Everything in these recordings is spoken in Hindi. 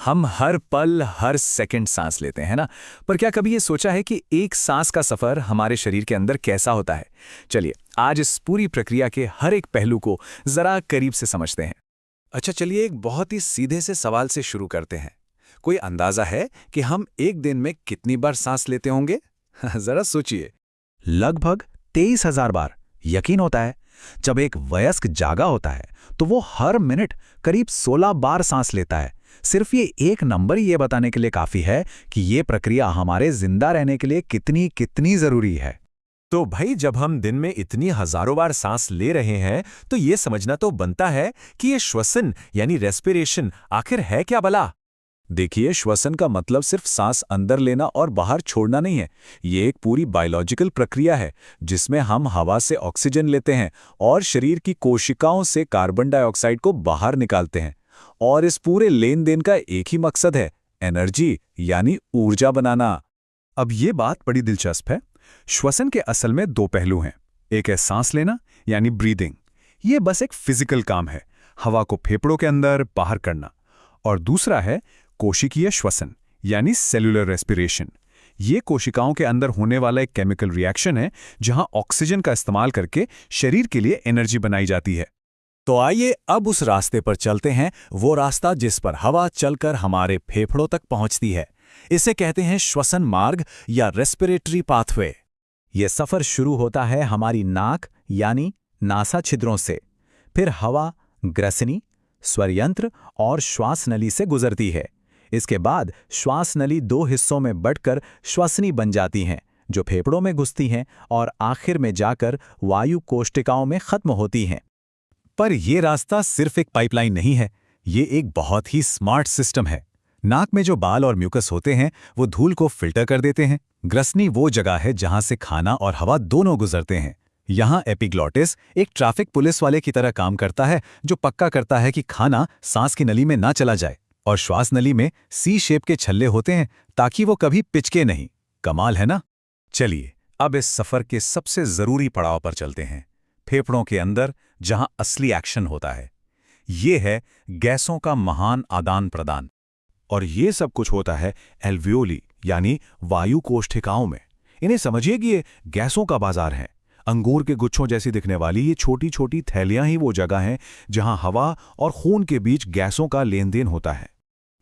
हम हर पल हर सेकंड सांस लेते हैं ना। पर क्या कभी ये सोचा है कि एक सांस का सफर हमारे शरीर के अंदर कैसा होता है? चलिए आज इस पूरी प्रक्रिया के हर एक पहलू को जरा करीब से समझते हैं। अच्छा, चलिए एक बहुत ही सीधे से सवाल से शुरू करते हैं। कोई अंदाजा है कि हम एक दिन में कितनी बार सांस लेते होंगे? जरा सोचिए। लगभग 23,000 बार। यकीन होता है, जब एक वयस्क जागा होता है तो वो हर मिनट करीब 16 बार सांस लेता है। सिर्फ ये एक नंबर ही ये बताने के लिए काफी है कि ये प्रक्रिया हमारे जिंदा रहने के लिए कितनी कितनी जरूरी है। तो भाई, जब हम दिन में इतनी हजारों बार सांस ले रहे हैं तो ये समझना तो बनता है कि ये श्वसन यानी रेस्पिरेशन आखिर है क्या भला? देखिए, श्वसन का मतलब सिर्फ सांस अंदर लेना और बाहर छोड़ना नहीं है। ये एक पूरी बायोलॉजिकल प्रक्रिया है जिसमें हम हवा से ऑक्सीजन लेते हैं और शरीर की कोशिकाओं से कार्बन डाइऑक्साइड को बाहर निकालते हैं। और इस पूरे लेन देन का एक ही मकसद है, एनर्जी यानी ऊर्जा बनाना। अब ये बात बड़ी दिलचस्प है। श्वसन के असल में दो पहलू हैं। एक है सांस लेना यानी ब्रीदिंग, ये बस एक फिजिकल काम है, हवा को फेफड़ों के अंदर बाहर करना। और दूसरा है कोशिकीय श्वसन यानी सेल्यूलर रेस्पिरेशन। ये कोशिकाओं के अंदर होने वाला एक केमिकल रिएक्शन है जहां ऑक्सीजन का इस्तेमाल करके शरीर के लिए एनर्जी बनाई जाती है। तो आइए अब उस रास्ते पर चलते हैं, वो रास्ता जिस पर हवा चलकर हमारे फेफड़ों तक पहुंचती है। इसे कहते हैं श्वसन मार्ग या रेस्पिरेटरी पाथवे। यह सफर शुरू होता है हमारी नाक यानी नासा छिद्रों से, फिर हवा ग्रसनी, स्वरयंत्र और श्वास नली से गुजरती है। इसके बाद श्वास नली दो हिस्सों में बंटकर श्वसनी बन जाती हैं, जो फेफड़ों में घुसती हैं और आखिर में जाकर वायु कोशिकाओं में खत्म होती हैं। पर यह रास्ता सिर्फ एक पाइपलाइन नहीं है, ये एक बहुत ही स्मार्ट सिस्टम है। नाक में जो बाल और म्यूकस होते हैं वो धूल को फिल्टर कर देते हैं। ग्रसनी वो जगह है जहां से खाना और हवा दोनों गुजरते हैं। यहाँ एपिग्लॉटिस एक ट्रैफिक पुलिस वाले की तरह काम करता है, जो पक्का करता है कि खाना सांस की नली में ना चला जाए। और श्वास नली में सी शेप के छल्ले होते हैं ताकि वो कभी पिचके नहीं। कमाल है ना? चलिए अब इस सफर के सबसे जरूरी पड़ाव पर चलते हैं, फेफड़ों के अंदर जहां असली एक्शन होता है। ये है गैसों का महान आदान प्रदान। और ये सब कुछ होता है एल्वियोली यानी वायु कोशिकाओं में। इन्हें समझिए कि ये गैसों का बाजार है। अंगूर के गुच्छों जैसी दिखने वाली ये छोटी छोटी थैलियां ही वो जगह हैं जहां हवा और खून के बीच गैसों का लेन देन होता है।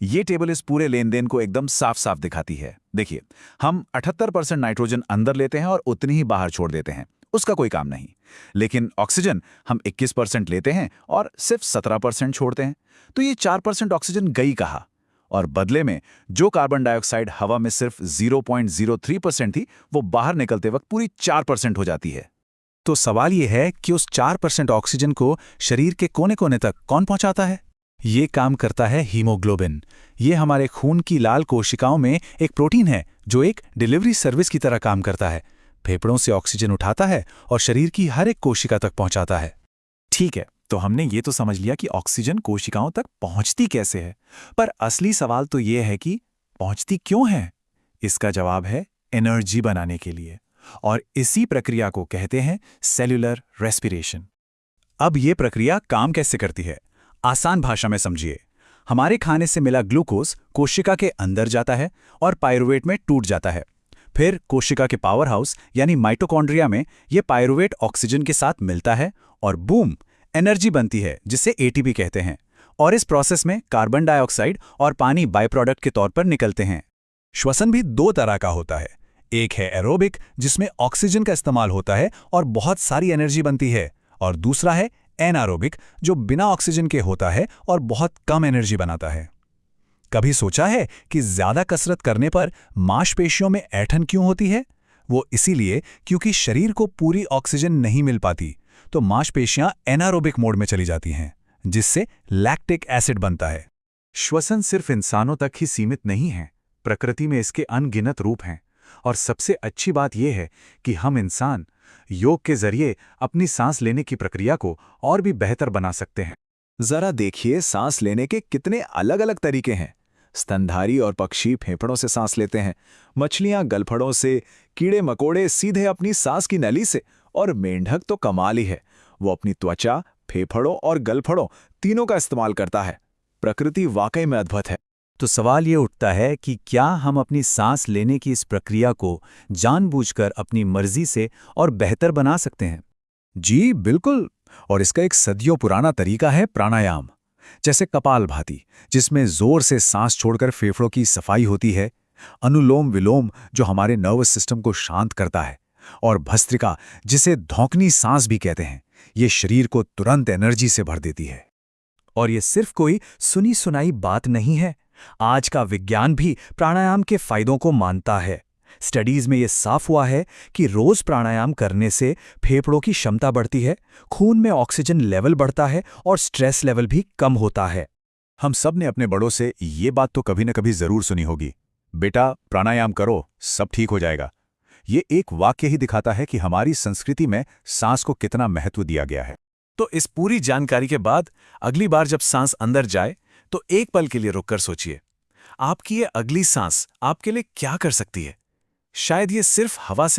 ये टेबल इस पूरे लेन देन को एकदम साफ साफ दिखाती है। देखिए, हम 78% नाइट्रोजन अंदर लेते हैं और उतनी ही बाहर छोड़ देते हैं, उसका कोई काम नहीं। लेकिन ऑक्सीजन हम 21% लेते हैं और सिर्फ 17% छोड़ते हैं। तो ये 4% ऑक्सीजन गई कहाँ? और बदले में जो कार्बन डाइऑक्साइड हवा में सिर्फ 0.03% थी, वो बाहर निकलते वक्त पूरी 4% हो जाती है। तो सवाल ये है कि उस 4% ऑक्सीजन को शरीर के कोने कोने तक कौन पहुंचाता है? ये काम करता है हीमोग्लोबिन। ये हमारे खून की लाल कोशिकाओं में एक प्रोटीन है जो एक डिलीवरी सर्विस की तरह काम करता है। फेफड़ों से ऑक्सीजन उठाता है और शरीर की हर एक कोशिका तक पहुंचाता है। ठीक है, तो हमने ये तो समझ लिया कि ऑक्सीजन कोशिकाओं तक पहुंचती कैसे है, पर असली सवाल तो ये है कि पहुंचती क्यों है? इसका जवाब है एनर्जी बनाने के लिए। और इसी प्रक्रिया को कहते हैं सेल्यूलर रेस्पिरेशन। अब ये प्रक्रिया काम कैसे करती है, आसान भाषा में समझिए। हमारे खाने से मिला ग्लूकोज कोशिका के अंदर जाता है और पायरुवेट में टूट जाता है। फिर कोशिका के पावर हाउस यानी माइटोकॉन्ड्रिया में ये पायरुवेट ऑक्सीजन के साथ मिलता है और बूम, एनर्जी बनती है जिसे एटीपी कहते हैं। और इस प्रोसेस में कार्बन डाइऑक्साइड और पानी बाय प्रोडक्ट के तौर पर निकलते हैं। श्वसन भी दो तरह का होता है। एक है एरोबिक, जिसमें ऑक्सीजन का इस्तेमाल होता है और बहुत सारी एनर्जी बनती है, और दूसरा है एनारोबिक, जो बिना ऑक्सीजन के होता है और बहुत कम एनर्जी बनाता है। कभी सोचा है कि ज्यादा कसरत करने पर मांसपेशियों में ऐंठन क्यों होती है? वो इसीलिए क्योंकि शरीर को पूरी ऑक्सीजन नहीं मिल पाती, तो मांसपेशियां एनारोबिक मोड में चली जाती हैं, जिससे लैक्टिक एसिड बनता है। श्वसन सिर्फ इंसानों तक ही सीमित नहीं है, प्रकृति में इसके अनगिनत रूप हैं। और सबसे अच्छी बात यह है कि हम इंसान योग के जरिए अपनी सांस लेने की प्रक्रिया को और भी बेहतर बना सकते हैं। जरा देखिए, सांस लेने के कितने अलग अलग तरीके हैं। स्तनधारी और पक्षी फेफड़ों से सांस लेते हैं, मछलियां गलफड़ों से, कीड़े मकोड़े सीधे अपनी सांस की नली से, और मेंढक तो कमाल ही है, वो अपनी त्वचा, फेफड़ों और गलफड़ों तीनों का इस्तेमाल करता है। प्रकृति वाकई में अद्भुत है। तो सवाल ये उठता है कि क्या हम अपनी सांस लेने की इस प्रक्रिया को जानबूझकर अपनी मर्जी से और बेहतर बना सकते हैं? जी बिल्कुल। और इसका एक सदियों पुराना तरीका है प्राणायाम, जैसे कपालभाति, जिसमें जोर से सांस छोड़कर फेफड़ों की सफाई होती है, अनुलोम विलोम जो हमारे नर्वस सिस्टम को शांत करता है, और भस्त्रिका जिसे धौंकनी सांस भी कहते हैं, ये शरीर को तुरंत एनर्जी से भर देती है। और ये सिर्फ कोई सुनी सुनाई बात नहीं है। आज का विज्ञान भी प्राणायाम के फायदों को मानता है। स्टडीज में ये साफ हुआ है कि रोज प्राणायाम करने से फेफड़ों की क्षमता बढ़ती है, खून में ऑक्सीजन लेवल बढ़ता है और स्ट्रेस लेवल भी कम होता है। हम सब ने अपने बड़ों से ये बात तो कभी न कभी जरूर सुनी होगी, बेटा प्राणायाम करो सब ठीक हो जाएगा। ये एक वाक्य ही दिखाता है कि हमारी संस्कृति में सांस को कितना महत्व दिया गया है। तो इस पूरी जानकारी के बाद अगली बार जब सांस अंदर जाए तो एक पल के लिए रुककर सोचिए, आपकी ये अगली सांस आपके लिए क्या कर सकती है। शायद ये सिर्फ हवा से